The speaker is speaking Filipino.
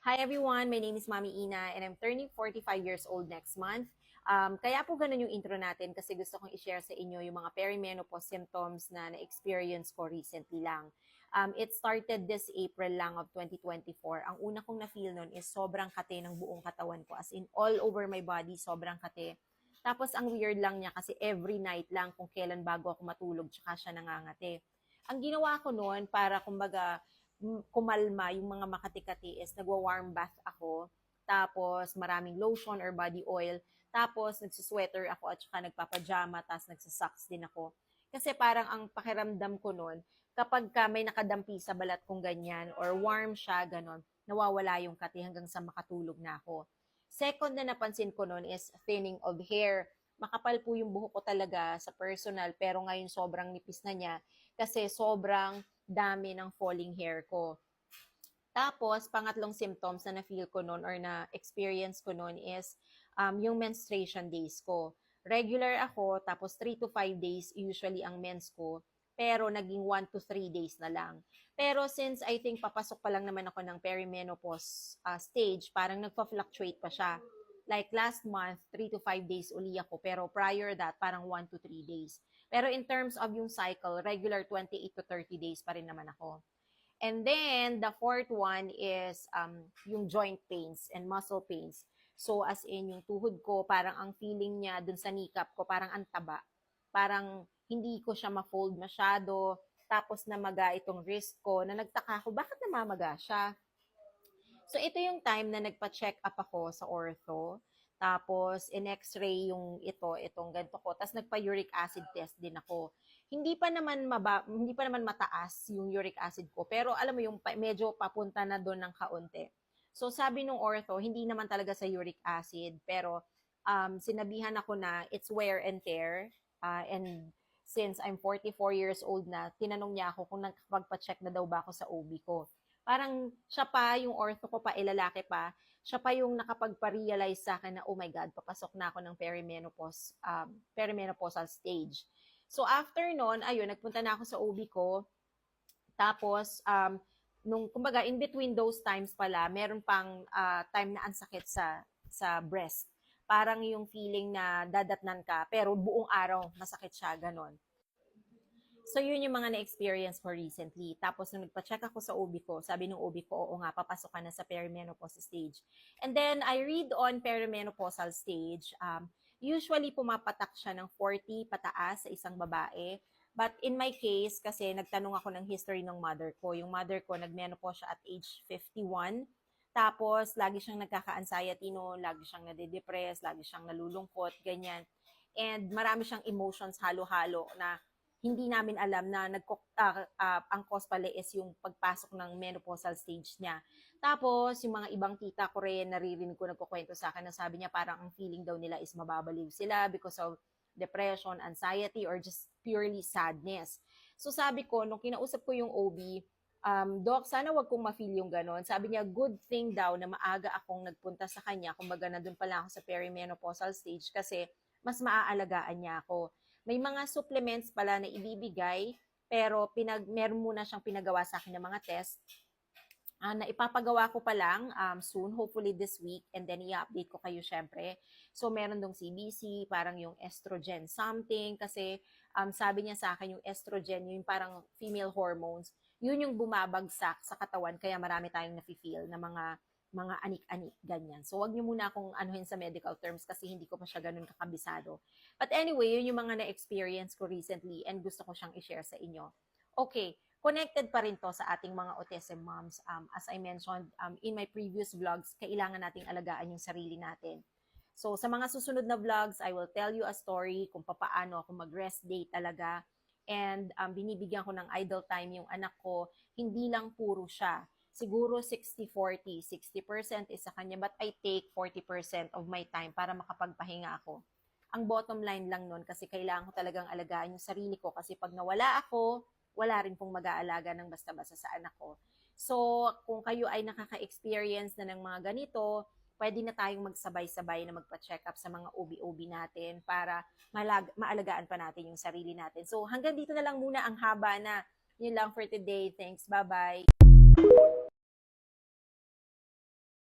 Hi everyone, my name is Mami Ina and I'm turning 45 years old next month. Kaya po ganun yung intro natin kasi gusto kong i-share sa inyo yung mga perimenopause symptoms na na-experience ko recently lang. It started this April lang of 2024. Ang una kong na-feel nun is sobrang kate ng buong katawan ko. As in all over my body, sobrang kate. Tapos ang weird lang niya kasi every night lang kung kailan bago ako matulog, tsaka siya nangangate. Ang ginawa ko noon para kumbaga kumalma yung mga makati-kati is nagwa-warm bath ako, tapos maraming lotion or body oil, tapos nagsusweater ako at saka nagpapajama, tapos nagsasocks din ako. Kasi parang ang pakiramdam ko noon, kapag ka may nakadampi sa balat kong ganyan or warm siya, ganon, nawawala yung kati hanggang sa makatulog na ako. Second na napansin ko noon is thinning of hair. Makapal po yung buhok ko talaga sa personal, pero ngayon sobrang nipis na niya kasi sobrang dami ng falling hair ko. Tapos, pangatlong symptoms na na-feel ko noon or na-experience ko noon is yung menstruation days ko. Regular ako, tapos 3 to 5 days usually ang mens ko, pero naging 1 to 3 days na lang. Pero since I think papasok pa lang naman ako ng perimenopause stage, parang nagpa-fluctuate pa siya. Like last month, 3 to 5 days uli ako, pero prior that, parang 1 to 3 days. Pero in terms of yung cycle, regular 28 to 30 days pa rin naman ako. And then, the fourth one is yung joint pains and muscle pains. So, as in, yung tuhod ko, parang ang feeling niya dun sa kneecap ko, parang ang taba. Parang hindi ko siya ma-fold masyado. Tapos namaga itong wrist ko, na nagtaka ko, bakit namamaga siya? So, ito yung time na nagpa-check up ako sa ortho. Tapos, in-x-ray yung itong ganito ko. Tapos, nagpa-uric acid test din ako. Hindi pa naman mataas yung uric acid ko. Pero, alam mo yung medyo papunta na doon ng kaunti. So, sabi nung ortho, hindi naman talaga sa uric acid. Pero, sinabihan ako na it's wear and tear. And since I'm 44 years old na, tinanong niya ako kung nakapagpa-check na daw ba ako sa OB ko. Parang siya pa, yung ortho ko pa, ilalaki pa, siya pa yung nakapagpa-realize sa akin na, oh my God, papasok na ako ng perimenopausal stage. So after nun, ayun, nagpunta na ako sa OB ko. Tapos, kumbaga, in between those times pala, meron pang time na ang sakit sa breast. Parang yung feeling na dadatnan ka, pero buong araw masakit siya, ganon. So, yun yung mga na-experience ko recently. Tapos, nung nagpa-check ako sa OB ko, sabi ng OB ko, oo nga, papasok ka na sa perimenopause stage. And then, I read on perimenopausal stage. Usually, pumapatak siya ng 40 pataas sa isang babae. But in my case, kasi nagtanong ako ng history ng mother ko. Yung mother ko, nagmenopause siya at age 51. Tapos, lagi siyang nagkaka-anxiety noon, lagi siyang nade-depress, lagi siyang nalulungkot, ganyan. And marami siyang emotions halo-halo na hindi namin alam na ang cause pala is yung pagpasok ng menopausal stage niya. Tapos, yung mga ibang tita ko rin, naririnig ko nagkukwento sa akin na sabi niya parang ang feeling daw nila is mababaliw sila because of depression, anxiety, or just purely sadness. So sabi ko, nung kinausap ko yung OB, Doc, sana wag kong ma-feel yung ganon. Sabi niya, good thing daw na maaga akong nagpunta sa kanya, kumbaga nandun pala ako sa perimenopausal stage kasi mas maaalagaan niya ako. May mga supplements pala na ibibigay, pero meron muna siyang pinagawa sa akin ng mga test na ipapagawa ko pa lang soon, hopefully this week, and then i-update ko kayo syempre. So, meron dong CBC, parang yung estrogen something, kasi sabi niya sa akin yung estrogen, yung parang female hormones, yun yung bumabagsak sa katawan, kaya marami tayong nafe-feel na mga anik-anik, ganyan. So, wag niyo muna akong anuhin sa medical terms kasi hindi ko pa siya ganun kakabisado. But anyway, yun yung mga na-experience ko recently and gusto ko siyang i-share sa inyo. Okay, connected pa rin to sa ating mga autism moms. As I mentioned in my previous vlogs, kailangan nating alagaan yung sarili natin. So, sa mga susunod na vlogs, I will tell you a story kung paano ako mag-rest day talaga. And binibigyan ko ng idle time yung anak ko, hindi lang puro siya. Siguro 60-40, 60% is sa kanya, but I take 40% of my time para makapagpahinga ako. Ang bottom line lang nun, kasi kailangan ko talagang alagaan yung sarili ko, kasi pag nawala ako, wala rin pong mag-aalaga ng basta-basta sa anak ko. So, kung kayo ay nakaka-experience na ng mga ganito, pwede na tayong magsabay-sabay na magpa-check up sa mga OB-OB natin para maalagaan pa natin yung sarili natin. So, hanggang dito na lang muna, ang haba na. Yun lang for today. Thanks. Bye-bye.